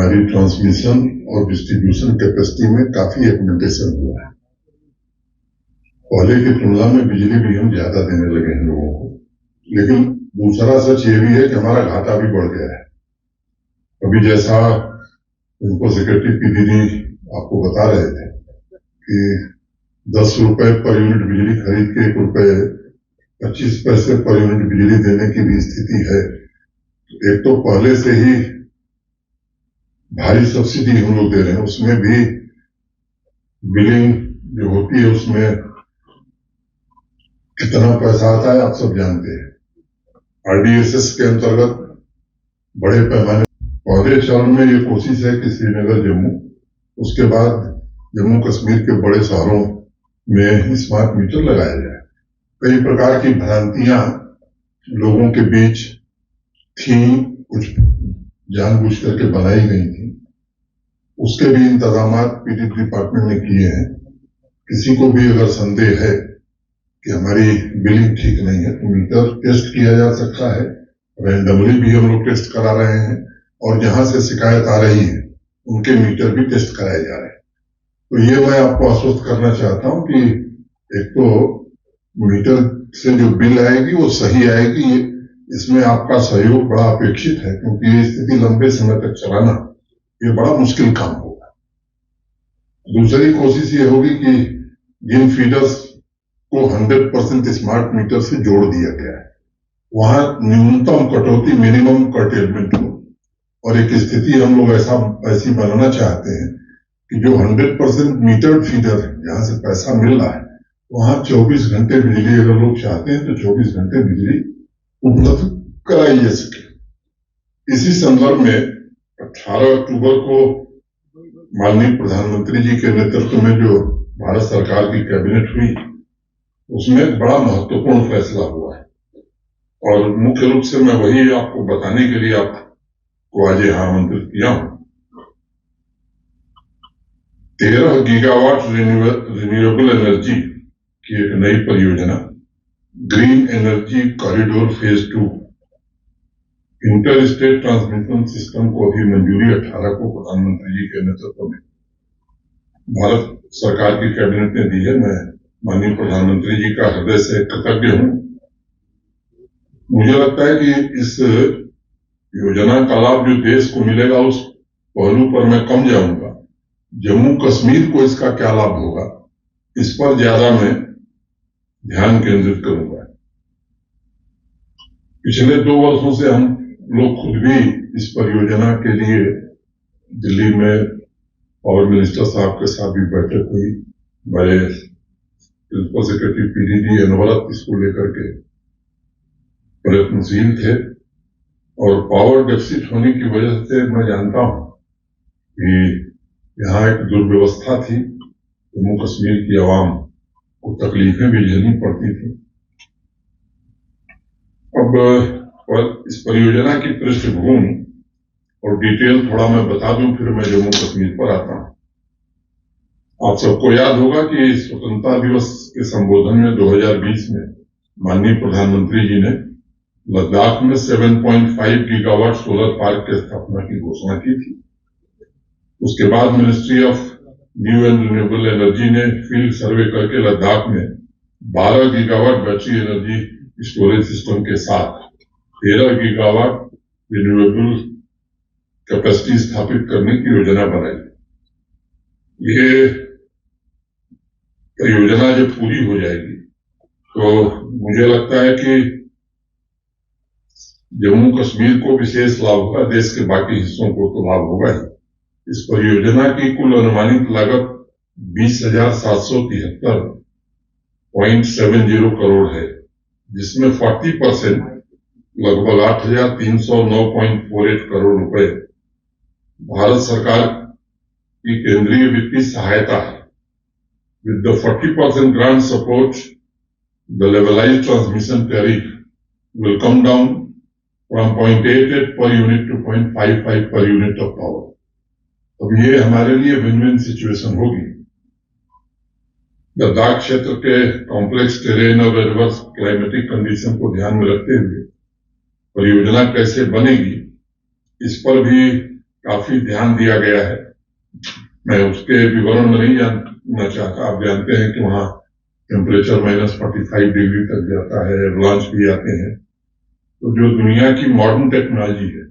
हमारी ट्रांसमिशन और distribution capacity में काफी एक्मेंटेशन हुआ है। पहले की तुलना में बिजली भी हम ज्यादा देने लगे हैं लोगों को, लेकिन दूसरा सच ये भी है कि हमारा घाटा भी बढ़ गया है। अभी जैसा इनको सेक्रेटरी की दीदी आपको बता रहे थे कि 10 रुपए पर यूनिट बिजली खरीद के 1 रुपए 25 पैसे पर यूनिट बिजली देने की भी स्थिति है। एक तो पहले से ही भारी सब्सिडी हम लोग दे रहे हैं, उसमें भी बिलिंग जो होती है उसमें कितना पैसा आता है आप सब जानते हैं। RDSS के अंतर्गत बड़े पैमाने पहले चरण में ये कोशिश है कि श्रीनगर जम्मू, उसके बाद जम्मू कश्मीर के बड़े शहरों में स्मार्ट मीटर लगाया जाए। कई प्रकार की भ्रांतियां लोगों के बीच थी, कुछ जानबूझ करके बनाई गई थी, उसके भी इंतजाम पीडीपी डिपार्टमेंट ने किए हैं। किसी को भी अगर संदेह है कि हमारी बिलिंग ठीक नहीं है तो मीटर टेस्ट किया जा सकता है। रैंडमली भी हम लोग टेस्ट करा रहे हैं और जहां से शिकायत आ रही है उनके मीटर भी टेस्ट कराए जा रहे हैं। तो ये मैं आपको आश्वस्त करना चाहता हूं कि एक तो मीटर से जो बिल आएगी वो सही आएगी, इसमें आपका सहयोग बड़ा अपेक्षित है, क्योंकि ये स्थिति लंबे समय तक चलाना ये बड़ा मुश्किल काम होगा। दूसरी कोशिश ये होगी कि जिन फीडर्स को 100% स्मार्ट मीटर से जोड़ दिया गया है वहां न्यूनतम कटौती, मिनिमम कर्टेलमेंट हो, और एक स्थिति हम लोग ऐसी बनाना चाहते हैं कि जो 100% मीटर्ड फीडर है, जहां से पैसा मिल रहा है, वहां 24 घंटे बिजली अगर लोग चाहते हैं तो 24 घंटे बिजली उपलब्ध कराई जा सके। इसी संदर्भ में 18 अक्टूबर को माननीय प्रधानमंत्री जी के नेतृत्व में जो भारत सरकार की कैबिनेट हुई, उसमें बड़ा महत्वपूर्ण फैसला हुआ है और मुख्य रूप से मैं वही आपको बताने के लिए आपको आज यहां आमंत्रित किया हूं। 13 गीगावाट रिन्यूएबल एनर्जी की एक नई परियोजना green energy corridor phase 2 inter state transmission system को भी मंजूरी 18 को प्रधानमंत्री जी के नेतृत्व में भारत सरकार की कैबिनेट ने दी है। मैं माननीय प्रधानमंत्री जी का हृदय से कृतज्ञ हूं। मुझे लगता है कि इस योजना का लाभ जो देश को मिलेगा उस पहलू पर मैं कम जाऊंगा। जम्मू कश्मीर को इसका क्या लाभ होगा, इस पर ज्यादा मैं ध्यान केंद्रित करूंगा। पिछले 2 वर्षों से हम लोग खुद भी इस परियोजना के लिए दिल्ली में पावर मिनिस्टर साहब के साथ भी बैठक हुई। बड़े प्रिंसिपल सेक्रेटरी पीडीडी अनवरत इसको लेकर के प्रयत्नशील थे और पावर डेफिसिट होने की वजह से मैं जानता हूं कि यहाँ एक दुर्व्यवस्था थी, जम्मू कश्मीर की आवाम को तकलीफें भी झेलनी पड़ती थी। अब इस परियोजना की पृष्ठभूमि और डिटेल थोड़ा मैं बता दूं, फिर मैं जम्मू कश्मीर पर आता हूं। आप सबको याद होगा कि स्वतंत्रता दिवस के संबोधन में 2020 में माननीय प्रधानमंत्री जी ने लद्दाख में 7.5 गीगावाट सोलर पार्क की स्थापना की घोषणा की थी। उसके बाद ministry of new and renewable energy ने फील्ड सर्वे करके लद्दाख में 12 gigawatt battery energy storage system के साथ 13 गीगावाट रिन्यूएबल कैपेसिटी स्थापित करने की योजना बनाई। ये परियोजना जब पूरी हो जाएगी तो मुझे लगता है कि जम्मू कश्मीर को विशेष लाभ होगा, देश के बाकी हिस्सों को तो लाभ होगा ही। इस परियोजना की कुल अनुमानित लागत 20,773.70 करोड़ है, जिसमें 40% लगभग 8,309.48 करोड़ रुपए भारत सरकार की केंद्रीय वित्तीय सहायता है। With the 40% grant support, the levelized transmission tariff will come down from 0.88 per unit to 0.55 per unit of power. अब ये हमारे लिए विन-विन सिचुएशन होगी। लद्दाख क्षेत्र के कॉम्प्लेक्स टेरेन और एडवर्स क्लाइमेटिक कंडीशन को ध्यान में रखते हुए परियोजना कैसे बनेगी, इस पर भी काफी ध्यान दिया गया है। मैं उसके विवरण में नहीं जानना चाहता। आप जानते हैं कि वहां टेम्परेचर -45 डिग्री तक जाता है, एवलांच भी आते हैं। तो जो दुनिया की मॉडर्न टेक्नोलॉजी है,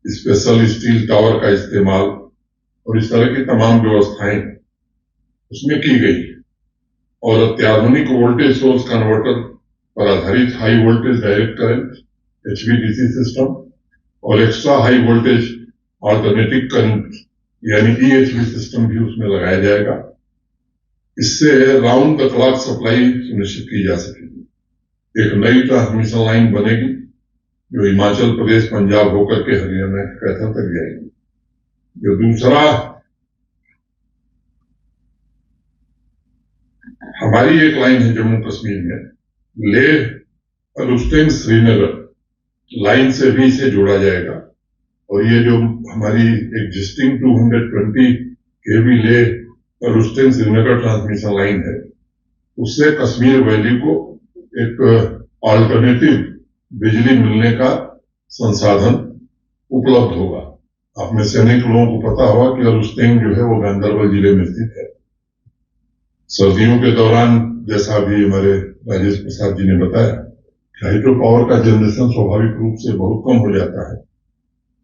स्पेशल स्टील टावर का इस्तेमाल और इस तरह की तमाम व्यवस्थाएं उसमें की गई और अत्याधुनिक वोल्टेज सोर्स कन्वर्टर पर आधारित high voltage direct current HVDC system और extra high voltage alternative current यानी EHV सिस्टम भी उसमें लगाया जाएगा। इससे राउंड द क्लॉक सप्लाई सुनिश्चित की जा सकेगी। एक नई ट्रांसमिशन लाइन बनेगी जो हिमाचल प्रदेश, पंजाब होकर के हरियाणा के कैथल तक जाएगी। जो दूसरा, हमारी एक लाइन है जम्मू कश्मीर में, लेह अलुस्टेंग श्रीनगर लाइन से भी इसे जोड़ा जाएगा। और ये जो हमारी existing 220 kV Leh Alusteng Srinagar transmission line है, उससे कश्मीर वैली को एक ऑल्टरनेटिव बिजली मिलने का संसाधन उपलब्ध होगा। आप में से अनेक लोगों को पता होगा कि अलुस्टेंग जो है वो गांधरबल जिले में स्थित है। सर्दियों के दौरान, जैसा भी हमारे राजेश प्रसाद जी ने बताया, हाइड्रो पावर का जनरेशन स्वाभाविक रूप से बहुत कम हो जाता है।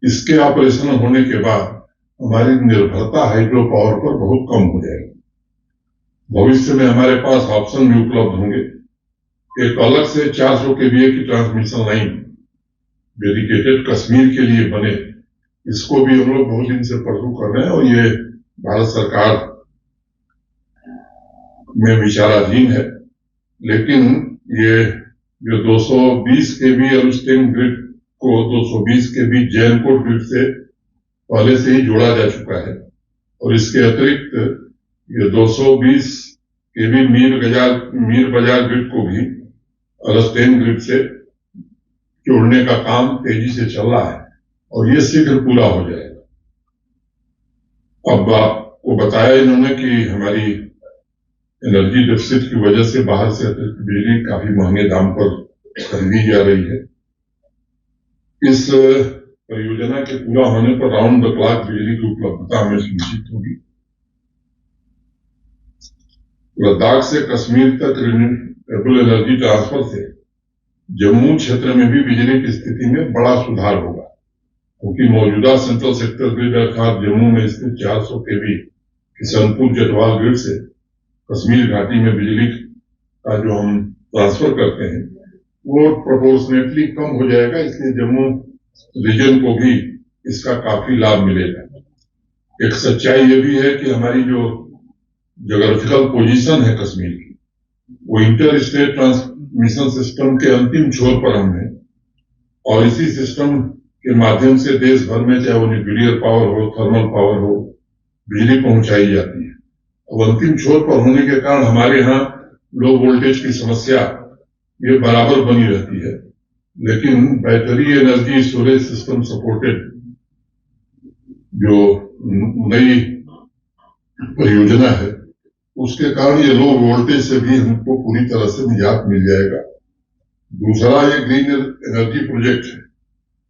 इसके ऑपरेशन होने के बाद हमारी निर्भरता हाइड्रो पावर पर बहुत कम हो जाएगी। भविष्य में हमारे पास ऑप्शन भी उपलब्ध होंगे। एक अलग से 400 kVA की ट्रांसमिशन लाइन डेडिकेटेड कश्मीर के लिए बने, इसको भी हम लोग बहुत दिन से परसू कर रहे हैं और ये भारत सरकार में विचाराधीन है। लेकिन ये जो 220 kV अलुस्टेंग ग्रिड को 220 kV जैनकोट ग्रिड से पहले से ही जोड़ा जा चुका है और इसके अतिरिक्त ये 220 kV मीर बाजार ग्रिड को भी अलुस्टेंग ग्रिड से जोड़ने का काम तेजी से चल रहा है और ये शीघ्र पूरा हो जाएगा। अब आपको बताया इन्होंने कि हमारी एनर्जी डेफिसिट की वजह से बाहर से अतिरिक्त बिजली काफी महंगे दाम पर खरीदी जा रही है। इस परियोजना के पूरा होने पर राउंड द क्लॉक बिजली की उपलब्धता हमें सुनिश्चित होगी। लद्दाख से कश्मीर तक रिन्यूएबल एनर्जी ट्रांसफर से जम्मू क्षेत्र में भी बिजली की स्थिति में बड़ा सुधार होगा, क्योंकि मौजूदा सेंट्रल सेक्टर ग्रिड अर्थात जम्मू में स्थित 400 kV किशनपुर जटवाल ग्रिड से कश्मीर घाटी में बिजली का जो हम ट्रांसफर करते हैं वो प्रोपोर्शनेटली कम हो जाएगा। इसलिए जम्मू रीजन को भी इसका काफी लाभ मिलेगा। एक सच्चाई ये भी है कि हमारी जो ज्योग्राफिकल पोजीशन है कश्मीर की, वो इंटर स्टेट ट्रांसमिशन सिस्टम के अंतिम छोर पर हम हैं और इसी सिस्टम के माध्यम से देश भर में, चाहे वो न्यूक्लियर पावर हो, थर्मल पावर हो, बिजली पहुंचाई जाती है। अब अंतिम छोर पर होने के कारण हमारे यहाँ लो वोल्टेज की समस्या ये बराबर बनी रहती है। लेकिन battery energy storage system supported जो नई परियोजना है, उसके कारण ये लो वोल्टेज से भी हमको पूरी तरह से निजात मिल जाएगा। दूसरा, ये ग्रीन एनर्जी प्रोजेक्ट है,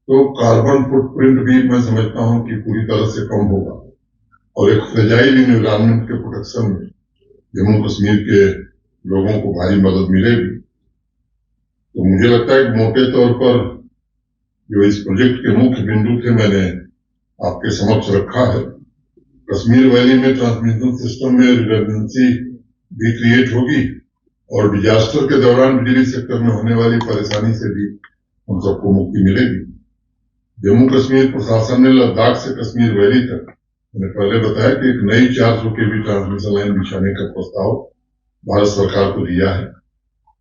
तो कार्बन फुटप्रिंट भी मैं समझता हूं कि पूरी तरह से कम होगा और एक फ्रेजाइल एनवायरनमेंट के प्रोटेक्शन में जम्मू कश्मीर के लोगों को भारी मदद मिलेगी। तो मुझे लगता है कि मोटे तौर पर जो इस प्रोजेक्ट के मुख्य बिंदु थे मैंने आपके समक्ष रखा है। कश्मीर वैली में ट्रांसमिशन सिस्टम में रिडंडेंसी भी क्रिएट होगी और डिजास्टर के दौरान बिजली सेक्टर में होने वाली परेशानी से भी हम सबको मुक्ति मिलेगी। जम्मू कश्मीर प्रशासन ने लद्दाख से कश्मीर वैली तक, मैंने पहले बताया कि एक नई 400 kV ट्रांसमिशन लाइन बिछाने का प्रस्ताव भारत सरकार को दिया है।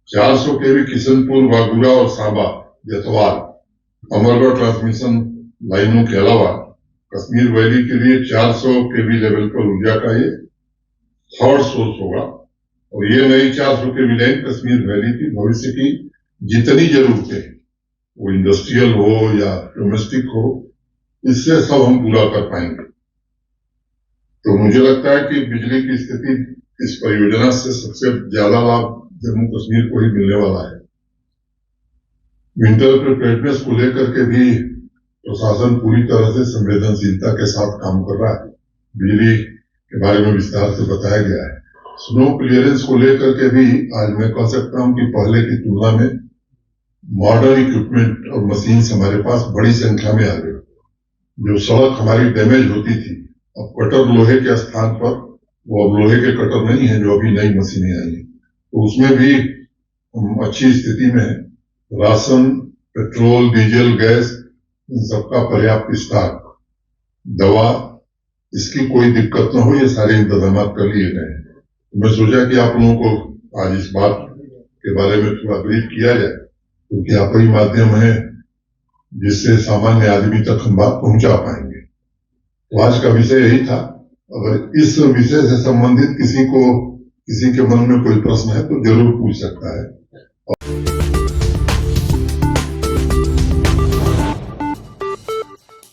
400 kV किशनपुर, बागुरा और सांबा जतवाल अमरगढ़ ट्रांसमिशन लाइनों के अलावा कश्मीर वैली के लिए 400 kV लेवल पर ऊर्जा का ये थर्ड सोर्स होगा और ये नई 400 kV लाइन कश्मीर वैली की भविष्य की जितनी जरूरतें, वो इंडस्ट्रियल हो या डोमेस्टिक हो, इससे सब हम पूरा कर पाएंगे। तो मुझे लगता है कि बिजली की स्थिति इस परियोजना से सबसे ज्यादा लाभ जम्मू कश्मीर को ही मिलने वाला है। विंटर प्रिपेयर्डनेस को लेकर के भी प्रशासन पूरी तरह से संवेदनशीलता के साथ काम कर रहा है। बिजली के बारे में विस्तार से बताया गया है। स्नो क्लियरेंस को लेकर के भी आज मैं कह सकता हूं कि पहले की तुलना में मॉडर्न इक्विपमेंट और मशीन्स हमारे पास बड़ी संख्या में आ गई। जो सड़क हमारी डैमेज होती थी, अब कटर लोहे के स्थान पर वो अब लोहे के कटर नहीं है, जो अभी नई मशीनें आई हैं, तो उसमें भी हम अच्छी स्थिति में है। राशन, पेट्रोल, डीजल, गैस, इन सबका पर्याप्त स्टॉक, दवा, इसकी कोई दिक्कत न हो, ये सारे इंतजाम कर लिए गए हैं। मैं सोचा कि आप लोगों को आज इस बात के बारे में थोड़ा ब्रीफ किया जाए, क्योंकि आप ही माध्यम है जिससे सामान्य आदमी तक हम बात पहुंचा पाएंगे। तो आज का विषय यही था। अगर इस विषय से संबंधित किसी के मन में कोई प्रश्न है तो जरूर पूछ सकता है।